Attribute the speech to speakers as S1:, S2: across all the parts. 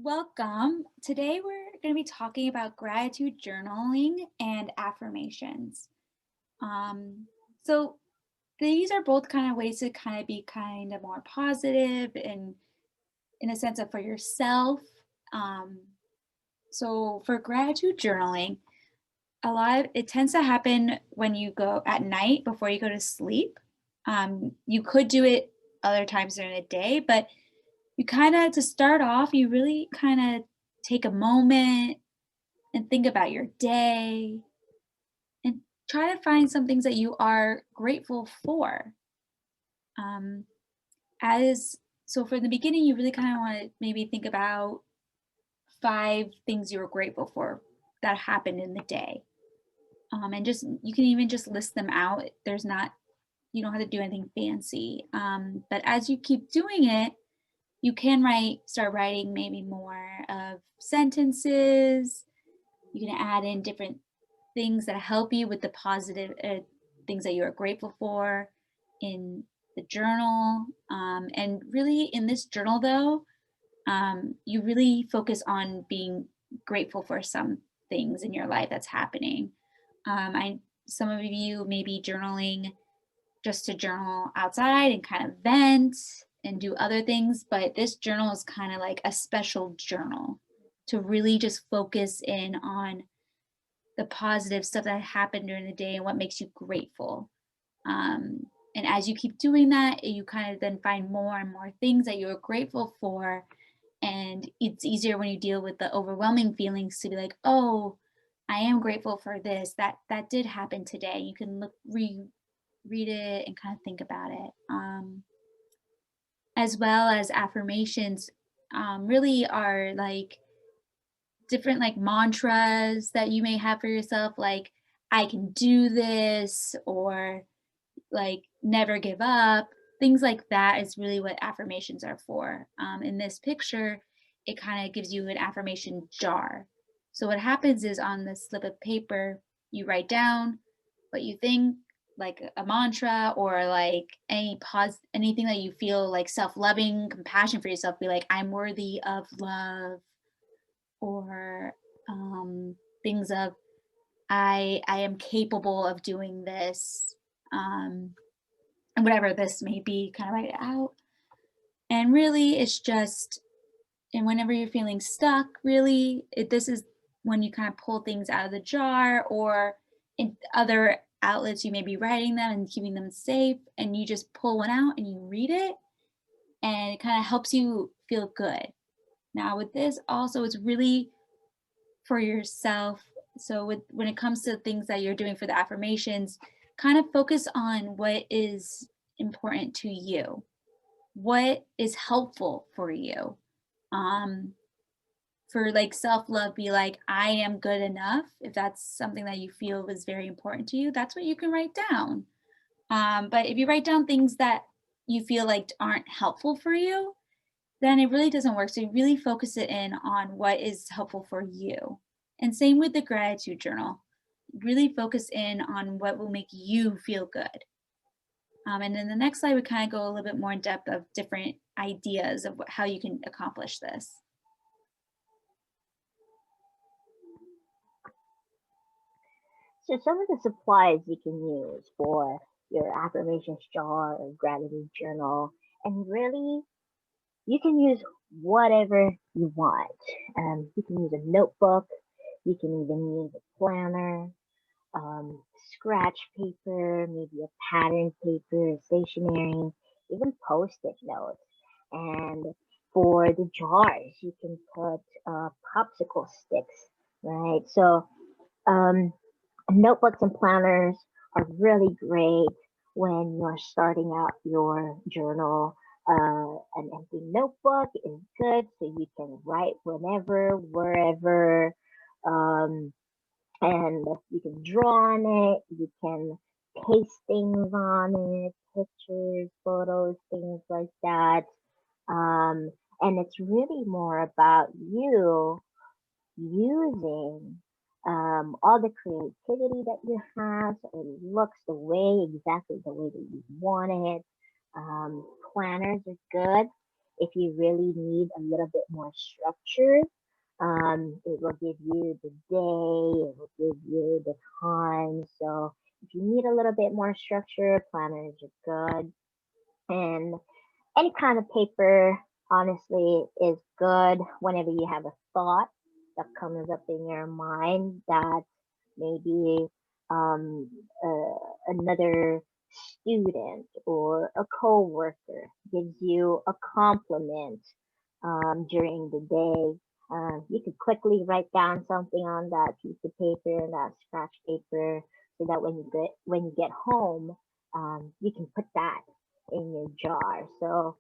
S1: Welcome. Today we're going to be talking about gratitude journaling and affirmations. Um, so these are both kind of ways to kind of be kind of more positive and in a sense of for yourself. Um, so for gratitude journaling, a lot of it tends to happen when you go at night before you go to sleep. You could do it other times during the day, but you kind of to start off, you really kind of take a moment and think about your day and try to find some things that you are grateful for. Um, as so for the beginning, you really kind of want to maybe think about 5 things you were grateful for that happened in the day. And just you can even just list them out. There's not you don't have to do anything fancy. But as you keep doing it, you can start writing maybe more of sentences. You can add in different things that help you with the positive things that you are grateful for in the journal. And really, in this journal, though, you really focus on being grateful for some things in your life that's happening. I Some of you may be journaling just to journal outside and kind of vent and do other things, but this journal is kind of like a special journal to really just focus in on the positive stuff that happened during the day and what makes you grateful. Um, and as you keep doing that, you kind of then find more and more things that you're grateful for. And it's easier when you deal with the overwhelming feelings to be like, oh, I am grateful for this. That did happen today. You can read it and kind of think about it. As well as affirmations, really are like different like mantras that you may have for yourself, like I can do this, or like never give up. Things like that is really what affirmations are for. In this picture, it kind of gives you an affirmation jar. So what happens is on this slip of paper, you write down what you think, like a mantra, or like anything that you feel like self-loving compassion for yourself. Be like, I'm worthy of love, or things of I am capable of doing this, and whatever this may be, kind of write it out. And really, it's just, and whenever you're feeling stuck, really, this is when you kind of pull things out of the jar, or in other outlets, you may be writing them and keeping them safe, and you just pull one out and you read it, and it kind of helps you feel good. Now, with this, also, it's really for yourself. So when it comes to things that you're doing for the affirmations, kind of focus on what is important to you. What is helpful for you? Um for like self-love, be like, I am good enough. If that's something that you feel is very important to you, that's what you can write down. But if you write down things that you feel like aren't helpful for you, then it really doesn't work. So you really focus it in on what is helpful for you. And same with the gratitude journal. Really focus in on what will make you feel good. And then the next slide, we kind of go a little bit more in depth of different ideas of how you can accomplish this.
S2: So some of the supplies you can use for your affirmations jar or gratitude journal, and really you can use whatever you want. You can use a notebook, you can even use a planner, scratch paper, maybe a pattern paper, stationery, even post-it notes. And for the jars, you can put popsicle sticks, right? So um, notebooks and planners are really great when you're starting out your journal. An empty notebook is good so you can write whenever, wherever, um, and you can draw on it, you can paste things on it, pictures, photos, things like that. Um, and it's really more about you using all the creativity that you have so it looks exactly the way that you want it. Planners are good if you really need a little bit more structure, it will give you the day, it will give you the time. So if you need a little bit more structure, planners are good. And any kind of paper, honestly, is good whenever you have a thought that comes up in your mind that maybe um, another student or a coworker gives you a compliment during the day. You could quickly write down something on that piece of paper, that scratch paper, so that when you get home, you can put that in your jar. So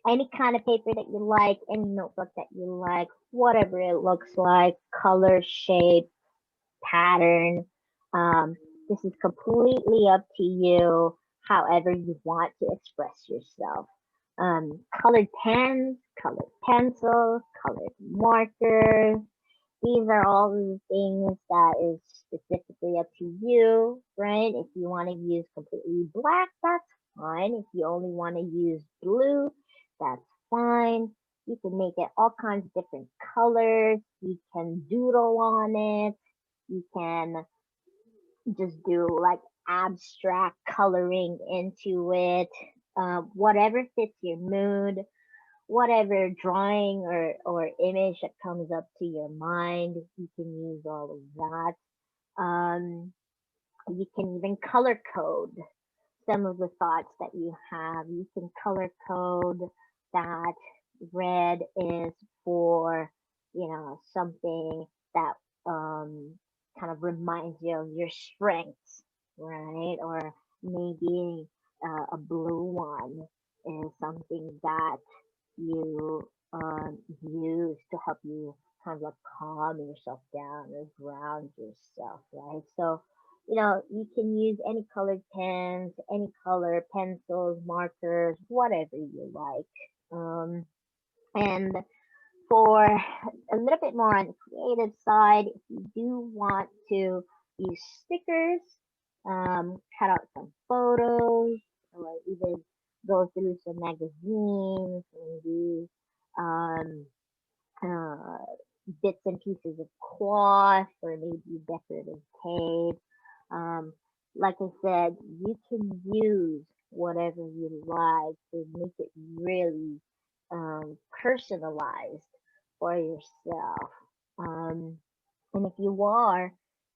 S2: any kind of paper that you like, any notebook that you like, whatever it looks like, color, shape, pattern. Um, this is completely up to you, however you want to express yourself. Colored pens, colored pencils, colored markers. These are all the things that is specifically up to you, right? If you want to use completely black, that's fine. If you only want to use blue, that's fine. You can make it all kinds of different colors. You can doodle on it. You can just do like abstract coloring into it. Whatever fits your mood, whatever drawing or image that comes up to your mind, you can use all of that. You can even color code some of the thoughts that you have. You can color code that red is for, something that um, kind of reminds you of your strengths, right? Or maybe a blue one is something that you use to help you kind of like calm yourself down or ground yourself, right? So, you can use any colored pens, any color pencils, markers, whatever you like. And for a little bit more on the creative side, if you do want to use stickers, cut out some photos, or even go through some magazines, maybe um, uh, bits and pieces of cloth, or maybe decorative tape. Um, like I said, you can use whatever you like to make it really personalized for yourself. Um, and if you are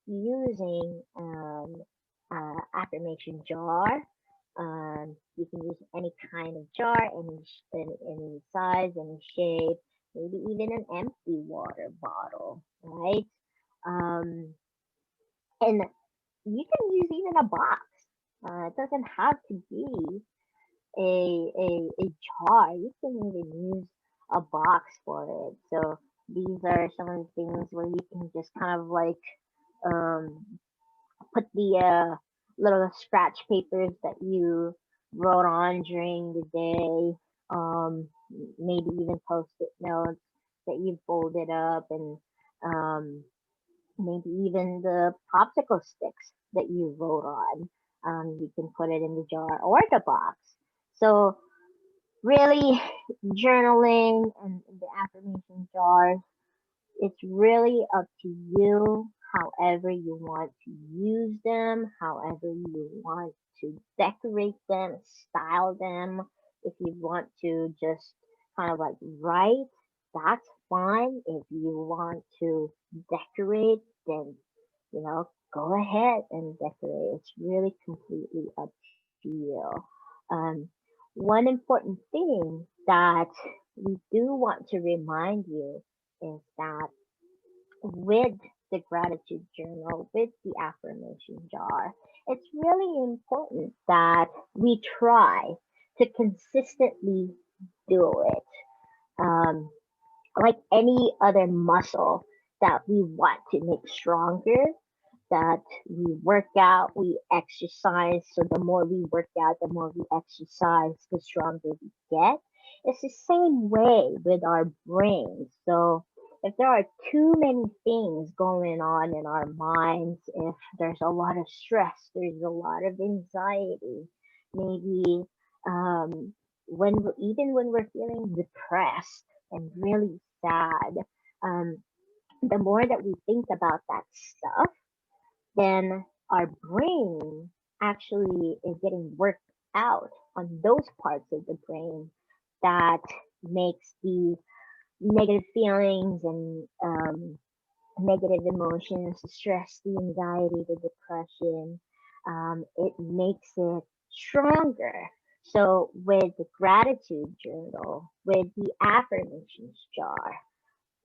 S2: using affirmation jar, you can use any kind of jar, any size, any shape, maybe even an empty water bottle, right? Um, and you can use even a box. It doesn't have to be a jar. You can even use a box for it. So these are some of the things where you can just kind of like um, put the little scratch papers that you wrote on during the day. Maybe even post-it notes that you folded up, and um, maybe even the popsicle sticks that you wrote on. You can put it in the jar or the box. So really, journaling and the affirmation jars, it's really up to you, however you want to use them, however you want to decorate them, style them. If you want to just kind of like write, that's fine. If you want to decorate, then, go ahead and decorate. It's really completely up to you. Um, One important thing that we do want to remind you is that with the gratitude journal, with the affirmation jar, it's really important that we try to consistently do it. Um, like any other muscle that we want to make stronger, that we work out, we exercise. So the more we work out, the more we exercise, the stronger we get. It's the same way with our brains. So if there are too many things going on in our minds, if there's a lot of stress, there's a lot of anxiety, maybe even when we're feeling depressed and really sad, um, the more that we think about that stuff, then our brain actually is getting worked out on those parts of the brain that makes the negative feelings and negative emotions, the stress, the anxiety, the depression. It makes it stronger. So with the gratitude journal, with the affirmations jar,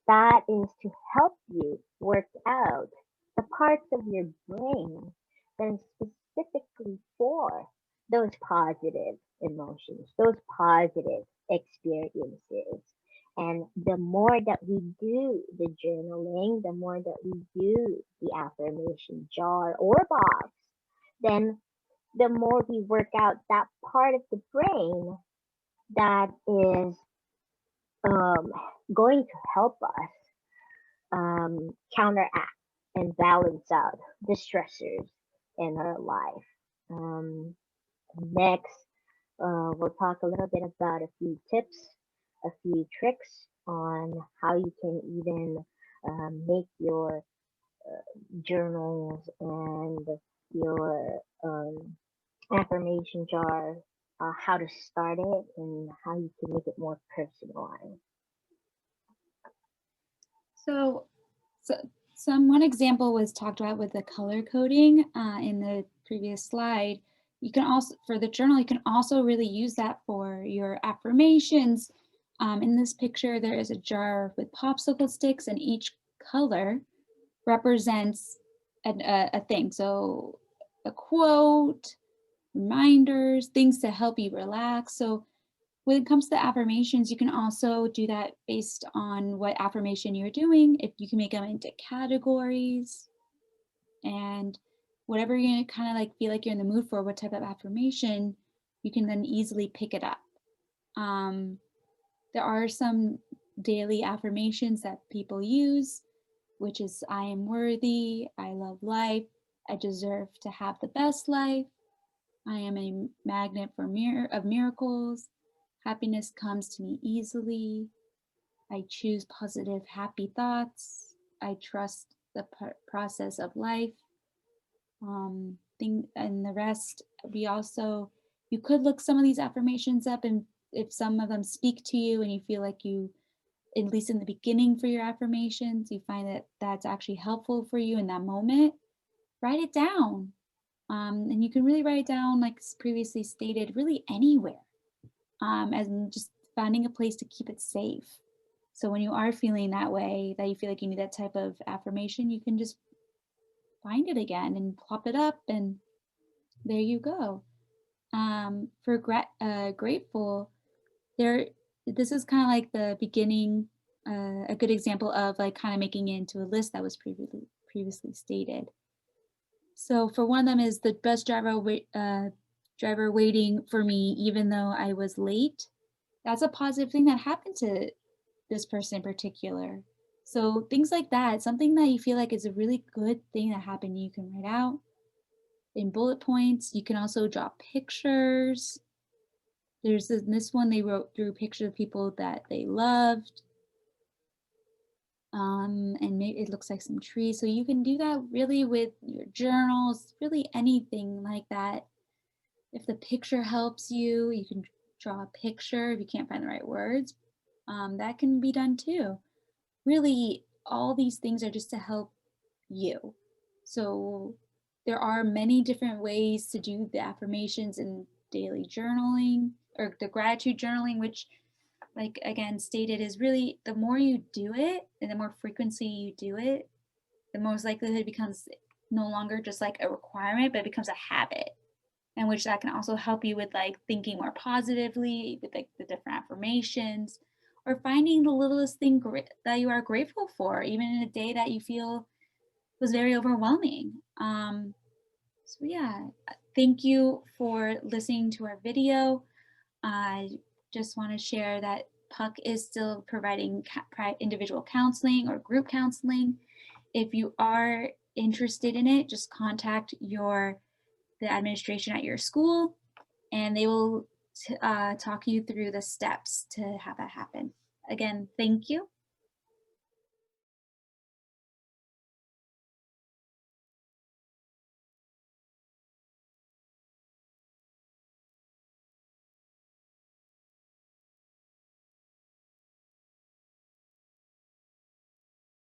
S2: that is to help you work out the parts of your brain that is specifically for those positive emotions, those positive experiences. And the more that we do the journaling, the more that we do the affirmation jar or box, then the more we work out that part of the brain that is um, going to help us counteract and balance out the stressors in our life. Um, Next, we'll talk a little bit about a few tips, a few tricks on how you can even make your journals and your affirmation jar, how to start it, and how you can make it more personalized.
S1: So, so one example was talked about with the color coding in the previous slide. You can also, for the journal, you can also really use that for your affirmations. In this picture, there is a jar with popsicle sticks, and each color represents a thing. So a quote, reminders, things to help you relax. So when it comes to affirmations, you can also do that based on what affirmation you're doing. If you can make them into categories and whatever you're gonna kind of like feel like you're in the mood for, what type of affirmation, you can then easily pick it up. Um, there are some daily affirmations that people use, which is I am worthy, I love life, I deserve to have the best life, I am a magnet for of miracles, happiness comes to me easily, I choose positive, happy thoughts, I trust the process of life. And the rest, we also, you could look some of these affirmations up, and if some of them speak to you and you feel like you, at least in the beginning for your affirmations, you find that that's actually helpful for you in that moment, write it down. And you can really write it down, like previously stated, really anywhere, as in just finding a place to keep it safe. So when you are feeling that way, that you feel like you need that type of affirmation, you can just find it again and plop it up, and there you go. For grateful, there, this is kind of like the beginning, a good example of like kind of making it into a list that was previously stated. So for one of them is the bus driver waiting for me even though I was late. That's a positive thing that happened to this person in particular. So things like that, something that you feel like is a really good thing that happened, you can write out in bullet points. You can also draw pictures. There's this one, they wrote through pictures of people that they loved. And maybe it looks like some trees. So you can do that really with your journals, really anything like that. If the picture helps you, you can draw a picture if you can't find the right words. That can be done too. Really, all these things are just to help you. So there are many different ways to do the affirmations in daily journaling or the gratitude journaling, which, like again stated, is really the more you do it and the more frequency you do it, the most likely it becomes no longer just like a requirement, but it becomes a habit. And which that can also help you with like thinking more positively with like the different affirmations, or finding the littlest thing that you are grateful for, even in a day that you feel was very overwhelming. So yeah, thank you for listening to our video. I just want to share that Puck is still providing individual counseling or group counseling. If you are interested in it, just contact the administration at your school, and they will talk you through the steps to have that happen. Again, thank you.